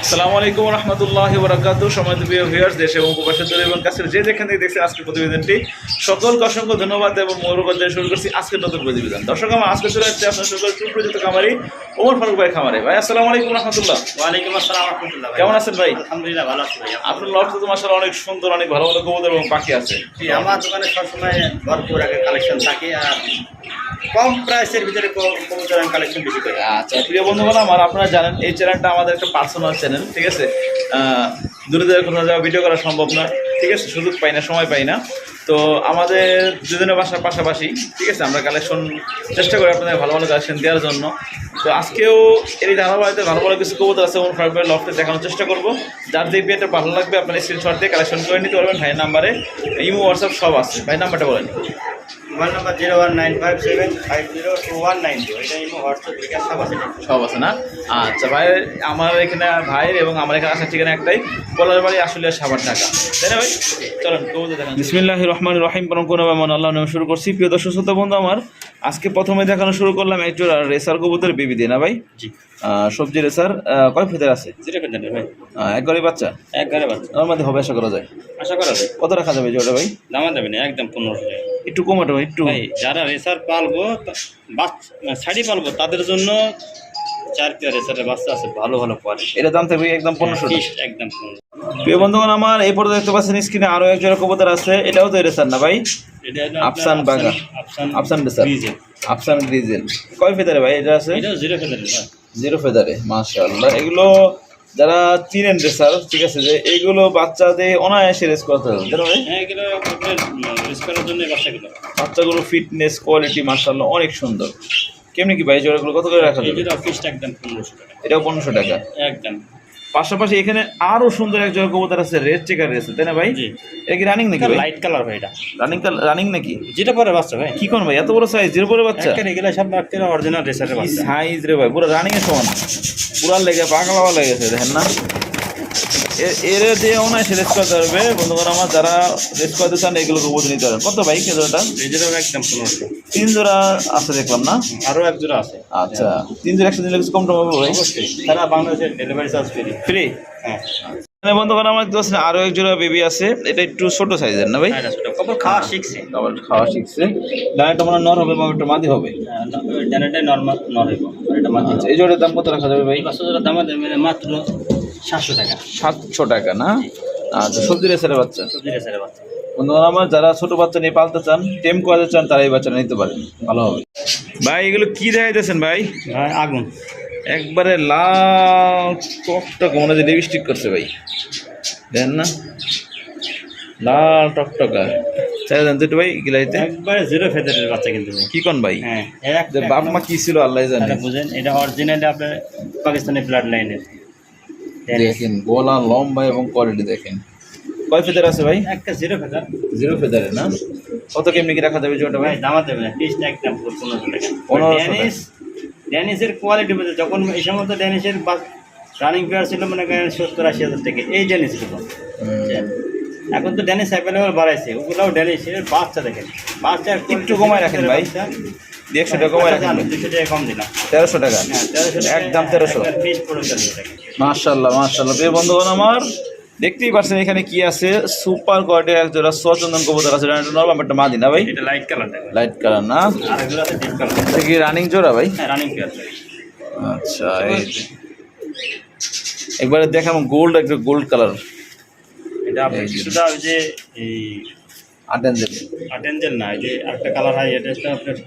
আসসালামু আলাইকুম রহমতুল্লাহি ওয়া বারাকাতুহু। সম্মানিত প্রিয় ভিউয়ার্স, দেশ এবং প্রবাসের দূরে এবং কাছের যে যেখান থেকে দেখছেন আজকের প্রতিবেদনটি, সকলকে অসংখ্য ধন্যবাদ এবং মোবারকবাদ জানিয়ে শুরু করছি আজকের নতুন প্রতিবেদন। দর্শক, আমার আজকে চলে আসছে আপনার সকল সুপরিচিত খামারি ওমর ফারুক ভাই খামারে। ভাই আসসালামু আলাইকুম রহমতুল্লাহ। ওয়ালাইকুম আসসালাম রাহমাতুল্লাহ। কেমন আছেন ভাই? আলহামদুলিল্লাহ ভালো আছি ভাই। আপনার লটে তো মাশাআল্লাহ অনেক সুন্দর, অনেক ভালো ভালো কবুতর এবং পাখি আছে। জি, আমার দোকানে সবসময় ভরপুর আগে কালেকশন থাকে আর কম প্রাইসের ভিতরে কবুতর কালেকশন বেশি করি। আচ্ছা প্রিয় বন্ধুগণ, আমার আপনারা জানেন এই চ্যানেলটা আমাদের একটা পার্সোনাল চ্যানেল, ঠিক আছে। দূরে দূরে কোথাও যাওয়া ভিডিও করা সম্ভব না, ঠিক আছে, সুযোগ পাই না, সময় পাই না। তো আমাদের দুজনের বাসার পাশাপাশি, ঠিক আছে, আমরা কালেকশন চেষ্টা করি আপনাদের ভালো ভালো কালেকশন দেওয়ার জন্য। তো আজকেও এই ধারাবাহিকতে ভালো ভালো কিছু কবুতর আছে ওমর ফারুক ভাইয়ের লফটে দেখানোর চেষ্টা করবো। যার দেখবি এটা ভালো লাগবে আপনার স্ক্রিনশট দিয়ে কালেকশন করে নিতে পারবেন। ভাইয়ের নাম্বারে ইমো হোয়াটসঅ্যাপ সব আছে। ভাই নাম্বারটা বলেন। Mobile number 01957502190। এটা ইমো হোয়াটসঅ্যাপ বিকাশ সব আছে। সব আছে না? আচ্ছা ভাই, আমার এখানে ভাইয়ের এবং আমার এখানে আসার ঠিকানা একটাই, পলার বাড়ি, আসলে সাভার ঢাকা, তাই না ভাই? চলেন কবুতর দেখান। বিসমিল্লাহির রহমানির রহিম। পরম করুণাময় আল্লাহর নামে শুরু করছি। প্রিয় দর্শক শ্রোতা বন্ধু আমার, আজকে প্রথমে দেখানো শুরু করলাম এক জোড়া রেসার কবুতর বেবি দিয়ে, না ভাই? জি, সবজি রেসার। কয় ফেদার আছে? জিরো ফেদার ভাই। একবারই বাচ্চা? একবারে বাচ্চা। ওর মধ্যে হবে আশা করা যায়? আশা করা যায়। কত রাখা যাবে জোড়া ভাই? দামা দেবেন একদম 1500 টাকা। একটু কমাটো ভাই, একটু। ভাই যারা রেসার পালবো শাড়ি পালবো তাদের জন্য 4 পেয়ার রেসারের বাচ্চা আছে, ভালো ভালো কোয়ালিটি। এটা দাম থাকবে একদম 1500 টাকা। একদম 1500। প্রিয় বন্ধুগণ আমার, এই পর্যন্ত দেখতে পাচ্ছেন স্ক্রিনে আরো এক জোড়া কবুতর আছে। এটাও তো রেসার না ভাই? এটা হলো আফসান বাগা, আফসান রেসার, ডিজেল। আফসান গ্রিজেল। কয় ফেদারে ভাই এটা আছে? এটা জিরো ফেদার ভাই। জিরো ফেদারে, মাশাআল্লাহ। এগুলো যারা চিনেন রেসার, ঠিক আছে, যে এইগুলো বাচ্চাদের অনায়াসে রেস করতে হবে, জানো ভাই? হ্যাঁ, এগুলো রেস করার জন্য বাচ্চাগুলো। বাচ্চাগুলো ফিটনেস কোয়ালিটি মাশাআল্লাহ অনেক সুন্দর। কেমনি কি ভাই জোড়াগুলো কত করে রাখা এই যাবে? যেটা ফিক্সড একদম 1500 টাকা। এটাও 1500 টাকা। একদম। পাশাপাশি এখানে আরো সুন্দর এক জোড়া কবুতর আছে, রেড চেকার আছে, তাই না ভাই? জি। এটা কি রানিং নাকি ভাই? লাইট কালার ভাই এটা। রানিং নাকি? যেটা পরে বাচ্চা ভাই। কি কোন ভাই এত বড় সাইজ? জিরো পরে বাচ্চা? একটা রেগুলার সব বাচ্চারা অরিজিনাল রেসারের বাচ্চা। সাইজ রে ভাই, পুরো রানিং এর সমান, পুরা লেগে পাগলাওয়া লেগেছে, দেখেন না? এর দিয়ে অনায়াসে রেস করতে পারবে বন্ধুগণ আমার। যারা রেস করতে চান এগুলো কবুতর নিতে পারেন। কত ভাই কে জোড়াটা? এই যেটা একদম 1500। 3 জোড়া আছে দেখলাম না? আরো এক জোড়া আছে। আচ্ছা, 3 জোড়া একসাথে নিলে কিছু কম টম হবে ভাই? অবশ্যই। সারা বাংলাদেশের ডেলিভারি চার্জ ফ্রি। ফ্রি? হ্যাঁ। বন্ধুগণ আমার দেখতে পাচ্ছেন আরো এক জোড়া বেবি আছে। এটা একটু ছোট সাইজের না ভাই? এটা ছোট। কবর খাওয়া শিখছে। আবার খাওয়া শিখছে। ডানাটা মনে হয় নর হবে বা একটা মাদি হবে? ডানাটাই নরমাল নর হইব। আর এটা মাত্র। আচ্ছা, এই জোড়ার দাম কত রাখা যাবে ভাই? বাচ্চা জোড়া দাম দেবে মাত্র 700 টাকা। 700 টাকা না? আচ্ছা, সবজি রেসারের বাচ্চা। সবজি রেসারের বাচ্চা। বন্ধুগণ আমার, যারা ছোট বাচ্চা নিয়ে পালতে চান, টেম করাতে চান, তারা এই বাচ্চাটা নিতে পারেন, ভালো হবে। ভাই এগুলো কি দেখাইতেছেন ভাই? ভাই আগুন। একবারে লাল টকটক, মনে হয় লিপস্টিক করছে ভাই, দেখেন না? লাল টকটকা। চাই জানতে একটু ভাই গিলাইতে। একবারে জিরো ফেদারের বাচ্চা কিন্তু ভাই। কি কোন ভাই? হ্যাঁ, যে বাপ মা কি ছিল আল্লাহ জানে। এটা বুঝেন, এটা অরিজিনালি আপনার পাকিস্তানি ব্লাড লাইনের। দেখেন গলা লম্বা এবং কোয়ালিটি দেখেন। কয় ফেদার আছে ভাই? একটা জিরো ফেদার। জিরো ফেদারে না? কত কেমনি কি রাখা যাবে জোড়াটা ভাই? ভাই দামা দেবে না, ফিক্সড একদম 1500 টাকা। 1500 টাকা। ড্যানিশের কোয়ালিটি বুঝে, যখন এই সময় তো ড্যানিশের রানিং পেয়ার ছিল মনে করেন 70-80 হাজার থেকে, এই ড্যানিশ ছিল। এখন তো ড্যানিশ অ্যাভেলেবল বাড়াইছে, ওগুলোও ড্যানিশের বাচ্চা দেখেন। বাচ্চা একটু কমায় রাখেন ভাই, 100 টাকা কমায় রাখেন। 200 টাকা কম দিলাম। 1300 টাকা? হ্যাঁ, 1300 টাকা একদম 1300। ফিক্সড পড়ে 1300 টাকা। মাশাআল্লাহ মাশাআল্লাহ। প্রিয় বন্ধুগণ আমার, দেখতেই পাচ্ছেন এখানে কি আছে, সুপার কোয়ালিটির এক জোড়া সচন্দন কবুতর আছে। এটা নরমাল একটা মাদি না ভাই? এটা লাইট কালার দেখেন। লাইট কালার না? আর এগুলো আছে ডিপ কালার। এটা কি রানিং জোড়া ভাই? হ্যাঁ, রানিং পেয়ার। আচ্ছা, এই যে একবারে দেখাম গোল্ড, একটা গোল্ড কালার। এটা আপনি কিছুটা ওই যে এই আটেনজেল। আটেঞ্জেল না, এই যে একটা কালার হয়, এটা হচ্ছে আপনার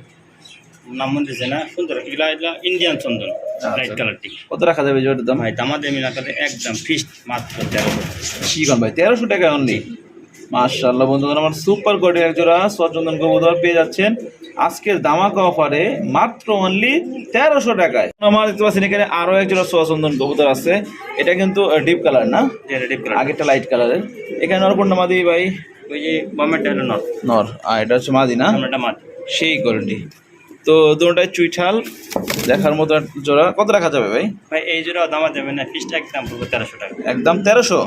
নাম মনে দিচ্ছে না, সুন্দর। এগুলা ইন্ডিয়ান চন্দন, লাইট কালারটি। কত রাখা যাবে জোড়াটার দাম? ভাই দামা দেমি না তাহলে একদম ফিক্সড মাত্র 1300। কি কোন ভাই? 1300 টাকা অনলি? মাশাআল্লাহ বন্ধুগণ আমার, সুপার কোয়ালিটির এক জোড়া সচন্দন কবুতর পেয়ে যাচ্ছেন আজকের ধামাকা অফারে মাত্র অনলি 1300 টাকায়। আমার দেখতে পাচ্ছেন এখানে আরো এক জোড়া সচন্দন কবুতর আছে। এটা কিন্তু ডিপ কালার না? এটা ডিপ কালার। আগেরটা লাইট কালারের। এখানে নরপূর্ণ মাদি ভাই? ওই যে গভর্নমেন্ট হলো নর। নর। আর এটা হচ্ছে মাদি না? আমরা মাত্র সেই কোয়ালিটি। তো দুটোটাই চুইঠাল দেখার মতো জোড়া। কত রাখা যাবে ভাই? ভাই এই জোড়া দামা দেবে না, ফিক্সড একদম পুরো 1300 টাকা। একদম 1300?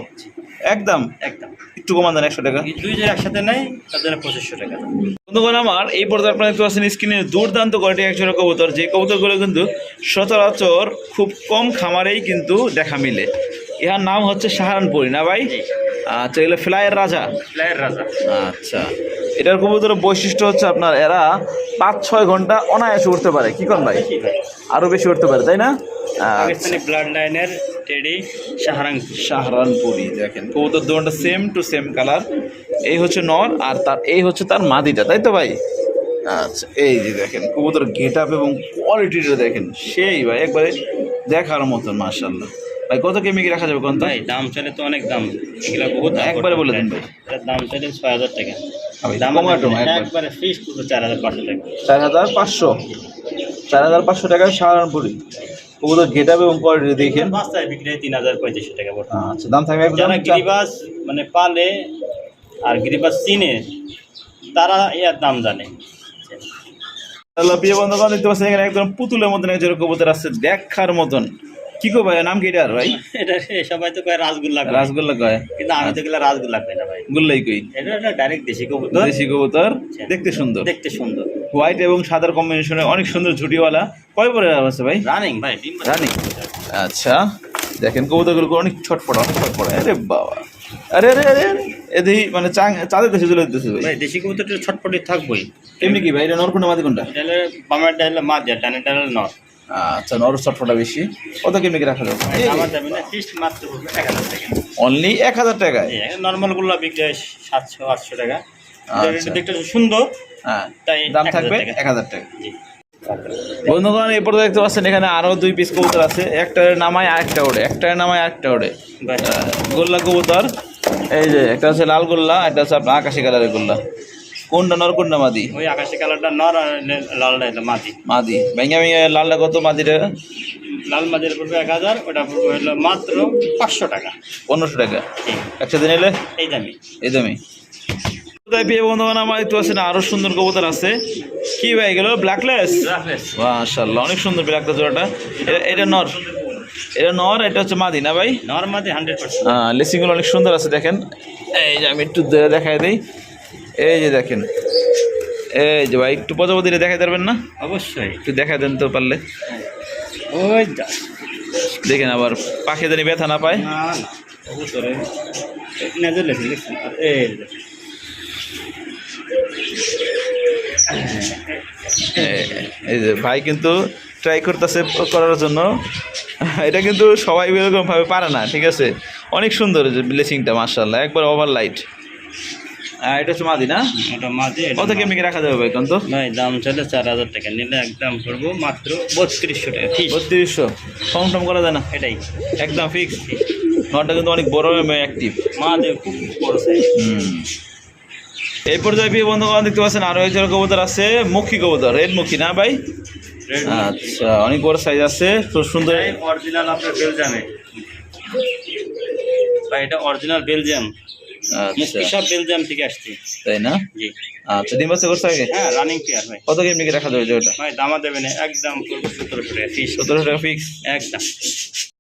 একদম একদম। একটু কমান দেন 100 টাকা। এই দুই জোড়া একসাথে নেই তাদের 2500 টাকা। বন্ধুগণ আমার, এই পর্যায়ে আপনারা দেখতে পাচ্ছেন স্ক্রিনে দুর্দান্ত কোয়ালিটি এক জোড়া কবুতর, যে কবুতরগুলো কিন্তু সচরাচর খুব কম খামারেই কিন্তু দেখা মিলে। ইহার নাম হচ্ছে সাহারানপুরি না ভাই? জি। আচ্ছা, এগুলো ফ্লাইয়ের রাজা। ফ্লাইয়ের রাজা। আচ্ছা, এটার কবুতরের বৈশিষ্ট্য হচ্ছে আপনার এরা 5-6 ঘন্টা অনায়াসে উঠতে পারে। কি কোন ভাই? বেশি ভাই। আরো বেশি উঠতে পারে, তাই না? পাকিস্তানি ব্লাড লাইনের টেডি সাহারানপুর। সাহারানপুরি দেখেন কবুতর দুটো সেম টু সেম কালার। এই হচ্ছে নর আর তার এই হচ্ছে তার মাদিটা, তাই তো ভাই? আচ্ছা, এই যে দেখেন কবুতর গেট আপ এবং কোয়ালিটিটা দেখেন সেই ভাই একবারে দেখার মতন মাশাআল্লাহ। ভাই কত কেমিকে রাখা যাবে কোন? ভাই দাম চলে তো অনেক দাম, এগুলা বহুত একবারে বলে দিন ভাই। এটার দাম চলে 6000 টাকা। ভাই, দাম কমাটো না একবার। একবারে ফিক্স পুরো 4500 টাকা। 4500 4500 টাকায় সাহারানপুরি কবুতর গেট আপ এবং কোয়ালিটি দেখেন। বাস্তায় বিক্রি হয় 3035 টাকা বর্তমানে। আচ্ছা, দাম থাকবে একদম যারা গিরিবাস মানে পালে আর গিরিবাস চিনে তারা এর দাম জানে। আল্লাহ প্রিয় বন্ধুগণ, দেখতে পাচ্ছেন এখানে একদম পুতুলের মতন একজন কবুতর আছে দেখার মতন। কি কো ভাই, নাম কি এটার ভাই? এটা সবাই তো কয় রাসগোল্লা কয়। রাসগোল্লা কয়, কিন্তু আমি তো এগুলা রাসগোল্লা কই না ভাই। গুল্লাই কই। এটা ডাইরেক্ট দেশি কবুতর। দেশি কবুতর, দেখতে সুন্দর, দেখতে সুন্দর। হোয়াইট এবং সাদার কম্বিনেশনে অনেক সুন্দর ঝুটিওয়ালা। কয় পরে আছে ভাই? রানিং ভাই, ডিম বাচ্চা। রানিং। আচ্ছা, দেখেন কবুতরগুলো অনেক ছটপট ছটপট। আরে বাবা, আরে আরে আরে এদি মানে চাঁদের দেশে চলে যেতেছে ভাই। ভাই দেশি কবুতরটা ছটপটি থাকবই। এমনি কি ভাই, এটা নর কোনটা মাদি কোনটা? ডালে বামের ডালে মা দেয়, ডানের ডালে নর। আচ্ছা, নর ছটপটা বেশি। কত কেমিকে রাখা যাবে? আমার দামি না, ফিক্সড মাত্র 1000 টাকা। অনলি 1000 টাকায়? নর্মাল গুলো বিক্রি হয় 700-800 টাকা। আচ্ছা। দেখতে সুন্দর, হ্যাঁ, তাই দাম 1000 থাকবে টাকা। 1000 টাকা। জি। বন্ধুগণ, এরপর দেখতে পাচ্ছেন এখানে আরো 2 পিস কবুতর আছে। একটার নামায় আরেকটা ওড়ে, একটার নামায় আরেকটা ওড়ে। ভাই গোল্লা কবুতর, এই যে একটা হচ্ছে লাল গোল্লা, একটা হচ্ছে আপনার আকাশি কালারের গোল্লা। কোনটা নর কোনটা মাদি? ওই আকাশি কালারটা নর আর লালটা এটা মাদি। মাদি। ভেঙে ভেঙে লালটা কত, মাদিটা? লাল মাদির পড়বে 1000, ওটা পড়বে হলো মাত্র 500 টাকা। 1500 টাকা জি, একসাথে নিলে এই দামি। এই দামি। তাই প্রিয় বন্ধুগণ, আমার একটু আছে না আরো সুন্দর কবুতর আছে। কি ভাই গেল? ব্ল্যাকলেস। মাশাআল্লাহ, অনেক সুন্দর ব্ল্যাকলেস জোড়াটা। এটা নর, এটা নর, এটা হচ্ছে মাদি না ভাই? নর মাদি 100%। লেসিংগুলো অনেক সুন্দর আছে দেখেন। এই যে আমি একটু দেখাই দিই, এই যে দেখেন, এই যে ভাই একটু প্রজাপতিটা দেখাই পারবেন না? অবশ্যই। একটু দেখাই দেন তো পারলে। ওই যা। দেখেন আবার পাখি জানি ব্যথা না পায়। না না, কবুতরে নজর লেগে দেখছেন। আর এই দেখেন। এই যে ভাই কিন্তু ট্রাই করতেছে করার জন্য। এটা কিন্তু সবাই এরকম ভাবে পারে না, ঠিক আছে? অনেক সুন্দর যে ব্লেসিংটা মাশাআল্লাহ, একবার ওভার লাইট। এটা হচ্ছে মাদি না? ওটা মাদি। কত কেমিকে রাখা যাবে ভাই কোন? তো ভাই দাম চলে 4000 টাকা, নিলে একদম পড়বো মাত্র 3200 টাকা। ঠিক 3200। কম টম করা যায় না? এটাই একদম ফিক্স। নটা কিন্তু অনেক বড় অ্যাক্টিভ। মাদি, খুব বড় সাইজ। এই পর্যায়ে প্রিয় বন্ধুগণ, দেখতে পাচ্ছেন আরো একজন কবুতর আছে, মুখী কবুতর, রেড মুখী না ভাই? আচ্ছা, অনেক বড় সাইজ আছে, খুব সুন্দর। অরিজিনাল আপনার বেলজিয়ামে ভাই, এটা অরিজিনাল বেলজিয়াম। আচ্ছা, সব বেলজিয়াম থেকে আসছে। তাই না? জি। আচ্ছা, ডিম বাচ্চা করছে আগে? হ্যাঁ, রানিং পেয়ার ভাই। কত কেমিকে রাখা যাবে ওটা? ভাই দামা দেবেন একদম 1700 টাকা ফিস। 1700 টাকা ফিক্স একদম।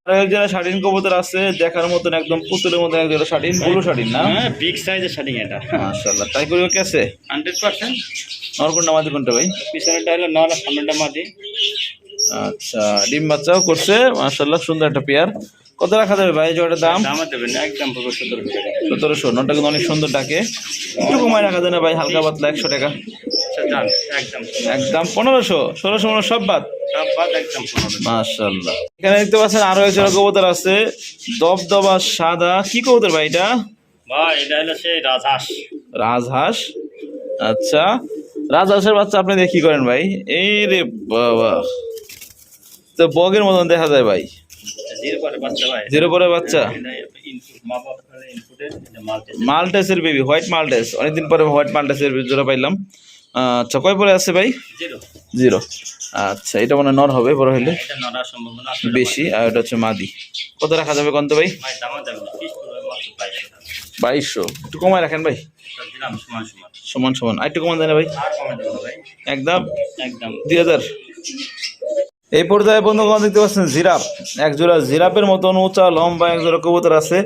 আর এক জোড়া শাটিন কবুতর আছে দেখার মতন, একদম পুতুলের মতন এক জোড়া শাটিন, ব্লু শাটিন না? হ্যাঁ, বিগ সাইজের শাটিং এটা। মাশাআল্লাহ, তাই করিও কি আছে? 100%। নর কোনটা মাদি কোনটা ভাই? পিছনেরটা হলো নর, সামনেটা মাদি। আচ্ছা, ডিম বাচ্চাও করছে মাশাআল্লাহ, সুন্দর একটা পেয়ার। কত রাখা যাবে ভাই জোড়াটার দাম? দামা দেবেন একদম 1700 টাকা। 1700। নটা কিন্তু অনেক সুন্দর ডাকে, একটু কমায় রাখা যায় না ভাই? হালকা পাতলা 100 টাকা। আচ্ছা জান, একদম একদম 1500, 1600 সব বাদ। সব বাদ একদম 1500। মাশাআল্লাহ, এখানে দেখতে পাচ্ছেন আরো এক জোড়া কবুতর আছে, দবদবা সাদা। কি কবুতর ভাই এটা? ভাই এটা হলো সেই রাজহাঁস। রাজহাঁস। আচ্ছা, রাজহাঁসের বাচ্চা আপনি দেখি করেন ভাই? এই রে বাবা, তো বগের মতন দেখা যায় ভাই। জিরো পরে বাচ্চা ভাই। জিরো পরে বাচ্চা, এটা ইনপুট মা বাবা ইনপুটের এটা মাল্টি। মাল্টেসের বেবি, হোয়াইট মাল্টেস। অনেকদিন পরে হোয়াইট মাল্টেসের জোড়া পাইলাম। আচ্ছা, কয় পরে আছে ভাই? জিরো। 0। আচ্ছা, এটা মানে নর হবে বড় হলে এটা নড়ার সম্ভাবনা আছে বেশি, আর এটা হচ্ছে মাদি। কত রাখা যাবে কন্ত ভাই? ভাই দামা দেবেন ফিস করবে মাত্র 2200 টাকা। 2200। একটু কমায় রাখেন ভাই। সব দিলাম সমান সমান। সমান সমান, আর একটু কমান দেয় না ভাই? আর কমে দেবো ভাই একদম একদম। 2000। এই পর্যায়ে বন্ধুগণ দেখতে পাচ্ছেন জিরাফ, এক জোড়া জিরাফের মতন উঁচা লম্বা এক জোড়া কবুতর আছে,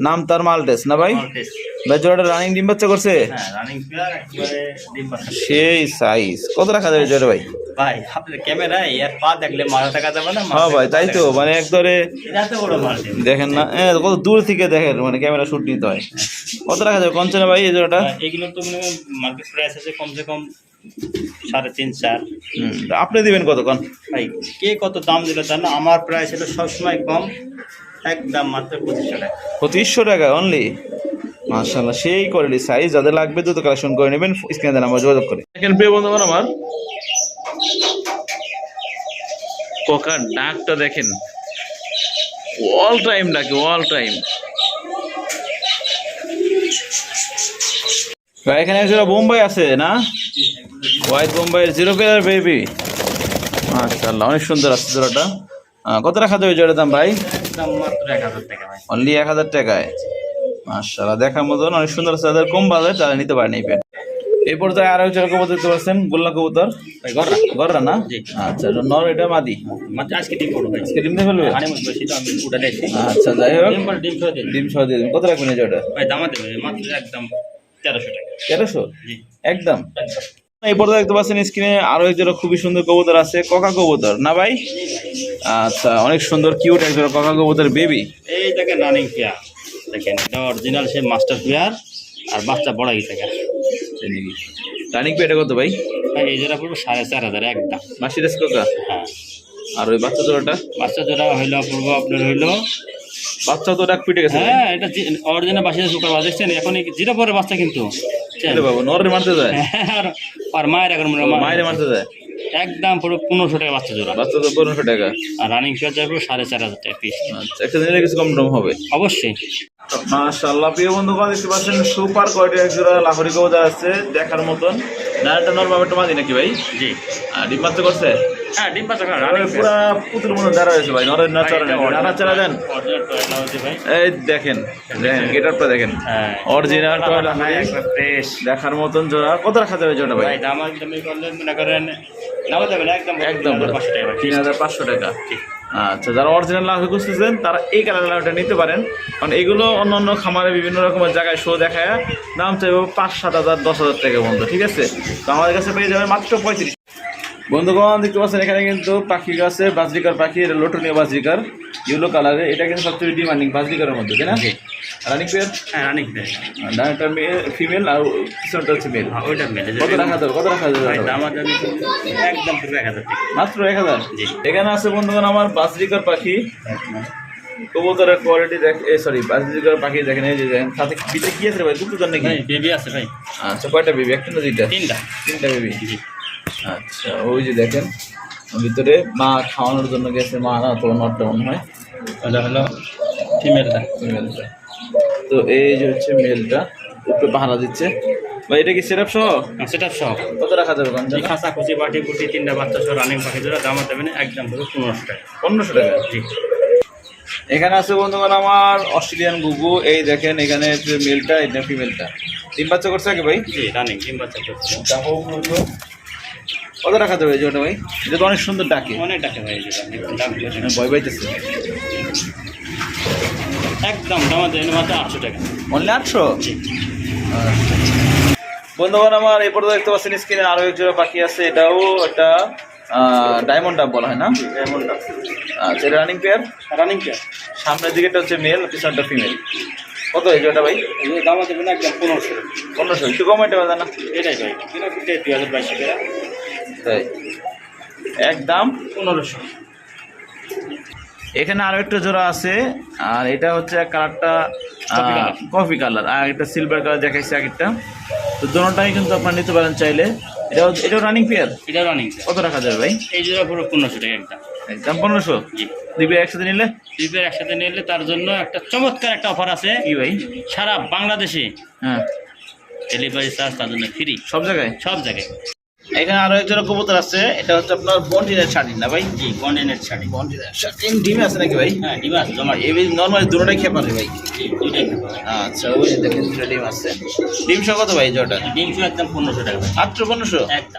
নাম তার মাল্টেস না ভাই? মাল্টেস। ভাই জোড়াটা রানিং ডিম বাচ্চা করছে? হ্যাঁ, রানিং পেয়ার একবারে ডিম বাচ্চা। সেই সাইজ। কত রাখা যাবে জোড়া ভাই? ভাই আপনার ক্যামেরায় এর পা দেখলে মাথা থাকা যাবে না। হ্যাঁ ভাই তাই তো, মানে একবারে এটা এত বড় মাল ডিম। দেখেন না, কত দূর থেকে দেখেন, মানে ক্যামেরা শুট নিতে হয়। কত টাকা যাবে কঞ্চনা ভাই এই জোড়াটা? এগুলো তো মানে মার্কেট প্রাইস আছে কমসে কম 3.5 4। তা আপনি দিবেন কত কন? ভাই কে কত দাম দিল তার না, আমার প্রাইস ছিল সবসময় কম, একদম মাত্র 2500 টাকা। 2500 টাকা অনলি। মাশাআল্লাহ, সেই কোয়ালিটি সাইজ, যাদের লাগবে দ্রুত কালেকশন করে নেবেন, স্ক্রিনে দেন আমরা যোগাযোগ করে। দেখেন প্রিয় বন্ধুগণ আমার কোকার ডাকটা দেখেন, অল টাইম ডাকে, অল টাইম। এখানে একজোড়া বোম্বাই আছে না, হোয়াইট বোম্বাইয়ের 0 পেয়ার বেবি। মাশাআল্লাহ, অনেক সুন্দর আছে জোড়াটা। কত রাখা যাবে জোড়ার দাম ভাই? একদম মাত্র 1000 টাকা ভাই, অনলি 1000 টাকায়। মাশাআল্লাহ, দেখার মতন অনেক সুন্দর আছে, যাদের কম বাজেট তারা নিতে পারেন এই পেয়ার। এই পর্যায়ে আরো জোড়া কবুতর দেখতে পাচ্ছেন, গোল্লা কবুতর। ভাই গররা গররা না? জি। আচ্ছা, এটা নর, এটা মাদি। মাত্র আজকে ডিম পড়ো ভাই, আজকে ডিম দিয়ে ফেলবে? হানি মুখ বেশি তো আমি উড়া দিয়েছি। আচ্ছা, যাই হোক, ডিম পড়ে ডিম সহ দিন ডিম সহ দিয়ে দেবেন। কত রাখবেন এই জোড়াটা? ভাই, দামা দেবে মাত্র একদম 1300 টাকা। 1300 জি একদম। এই পর্যায়ে দেখতে পাচ্ছেন স্ক্রিনে আরো এক জোড়া খুবই সুন্দর কবুতর আছে, কোকা কবুতর না ভাই? আচ্ছা, অনেক সুন্দর কিউট এক জোড়া কোকা কবুতর বেবি। এই দেখেন রানিং পেয়ার, দেখেন এটা অরিজিনাল সে মাস্টার পেয়ার, আর বাচ্চা বড় হয়ে থাকে। রানিং পেয়ারটা কত ভাই? ভাই এই জোড়া পড়বে 4500 একদম। মাসিরাস কোকা। হ্যাঁ, আর ওই বাচ্চা জোড়াটা? বাচ্চা জোড়া হইলো পড়বো আপনার হইলো, বাচ্চা তো ডাক পিটে গেছে। হ্যাঁ এটা অরিজিনাল বাসিতে সুপার বাজ দেখছেন, এখন জিরো পরে বাচ্চা কিন্তু আরে বাবা, নরে মারতে যায়? আর মায়ের এখন মায়ের মারতে যায়? একদম পুরো 1500 টাকা বাচ্চা জোড়া। বাচ্চা তো 1500 টাকা। আর রানিং পেয়ার যাবে 4500 টাকা পিস। আচ্ছা, একটা নিলে কিছু কম টম হবে অবশ্যই। মাশাআল্লাহ, প্রিয় বন্ধুগণ দেখতে পাচ্ছেন সুপার কোয়ালিটির এক জোড়া লাহোরি কবুতর আছে দেখার মতন। নারটা নর বাবা মাদি নাকি ভাই? জি। আর ডিম বাচ্চা করছে? হ্যাঁ ডিম বাচ্চা পুরা পুতুল মতো দাঁড়া হয়েছে ভাই, নরের না চড়া নানা চারা দেন। এই দেখেন, দেখেন গেটআপটা দেখেন, অরিজিনাল ফ্রেশ দেখার মতন জোড়া। কত রাখা যাবে জোড়া ভাই? ভাই দাম একদম করলে মনে করেন নাও যাবে না, একদম একদম 500 টাকা। 3500 টাকা। আচ্ছা, যারা অরিজিনাল লাভ খুঁজতেছেন তারা এই কালার লাভটা নিতে পারেন, কারণ এগুলো অন্য অন্য খামারে বিভিন্ন রকমের জায়গায় শো দেখায় দাম চাইবে 5-7 হাজার 10,000 টাকা বন্ধু, ঠিক আছে? তো আমাদের কাছে পেয়ে যাবেন মাত্র 35। বন্ধুগণ দেখতে পাচ্ছেন এখানে কিন্তু পাখি আছে, বাজরিকার পাখি, এটা লোটনীয় বাজরিকার, ইয়েলো কালারে। এটা কিন্তু সবচেয়ে ডিমান্ডিং বাজরিকারের মধ্যে, তাই না? Running pair? হ্যাঁ রানিং পেয়ার। ডানটা ফিমেল আর পিছনটা হচ্ছে মেল। ওইটা মেলে কত রাখা যাবে? কত রাখা যাবে? দাম একদম 1000 টাকা। মাত্র 1000। জি। এখানে আছে বন্ধুগণ আমার বাজরিকার পাখি, কবুতরের কোয়ালিটি দেখ, সরি বাজরিকার পাখি দেখেন, এই যে দেখেন সাথে ভিতরে কি আছে ভাই? দুটো জন নাকি? ভাই বেবি আছে ভাই। আচ্ছা, কয়টা বেবি? একটা না দুইটা? তিনটা বেবি। জি। আচ্ছা, ওই যে দেখেন ভিতরে মা খাওয়ানোর জন্য গেছে, মা না তো নটটা মনে হয়, ওটা হলো ফিমেলটা। মেলটা। তো এই যে হচ্ছে মেলটা, উপরে পাহারা দিচ্ছে ভাই। এটা কি সেটআপ সহ? সেটা সব। কত রাখা যাবে গঞ্জা? খাঁচা খুচি পাটি কুটি 3টা বাচ্চা সহ রানিং পাখি জোড়া, দাম দেবেন একদম পুরো 1500 টাকা। 1500 টাকা। জি। এখানে আছে বন্ধুগণ আমার অস্ট্রেলিয়ান গুগু, এই দেখেন এখানে যে মেলটা, এটা ফিমেলটা। ডিম বাচ্চা করছে আগে ভাই? জি রানিং ডিম বাচ্চা করছে। কত রাখা যাবে এই জোড়াটা ভাই? এটা তো অনেক সুন্দর ডাকে, অনেক ডাকে ভাই, যেটা দাম ভয় পাইতেছে। একদম দাম দেবেন মাত্র 800 টাকা। অনলি 800? জি। বন্ধুগণ আমার এই পর্যন্ত দেখতে পাচ্ছেন স্ক্রিনে আরো এক জোড়া পাখি আছে, এটাও একটা ডায়মন্ড ডাব বলা হয় না? ডায়মন্ড ডাব। আচ্ছা, এটা রানিং পেয়ার? Running pair. সামনের দিকেটা হচ্ছে মেল, পিছনটা ফিমেল। কত এই জোড়াটা ভাই? এই দাম দেবেন একদম 1500 টাকা। 1500, একটু কম এটা না? এটাই ভাই, এটা 2022 টাকা। তাই একদম 1500। এখানে আরো একটা জোড়া আছে, আর এটা হচ্ছে কালারটা কফি কালার, আর একটা সিলভার কালার দেখাইছে আগেরটা। তো দুটোটাই কিন্তু আপনারা নিতে পারেন চাইলে। এটাও রানিং পেয়ার? এটা রানিং। কত রাখা যাবে ভাই? এই জোড়া পুরো 1500 টাকা একদম। একদম 1500? জি। দুই পেয়ার একসাথে নিলে? দুই পেয়ার একসাথে নিলে তার জন্য একটা চমৎকার একটা অফার আছে। কি ভাই? সারা বাংলাদেশে হ্যাঁ, ডেলিভারি চার্জ তার জন্য ফ্রি, সব জায়গায়? সব জায়গায়। এখানে আরো এক জোড়া কবুতর আছে, এটা হচ্ছে আপনার বন্ডিনের শাড়ি না ভাই? জি কন্টিনেন্ট শাড়ি। বন্ডিনের শাড়ি ডিমে আছে নাকি ভাই? হ্যাঁ ডিম আছে জমা। এই নর্মালি দুটোটাই খেপা রে ভাই? জি দুইটাই। আচ্ছা, ওই যে দেখেন দুটো ডিম আছে। ডিম সহ কত ভাই জোড়াটা? ডিম শুধু একদম 1500 টাকা। মাত্র 1500? একদম।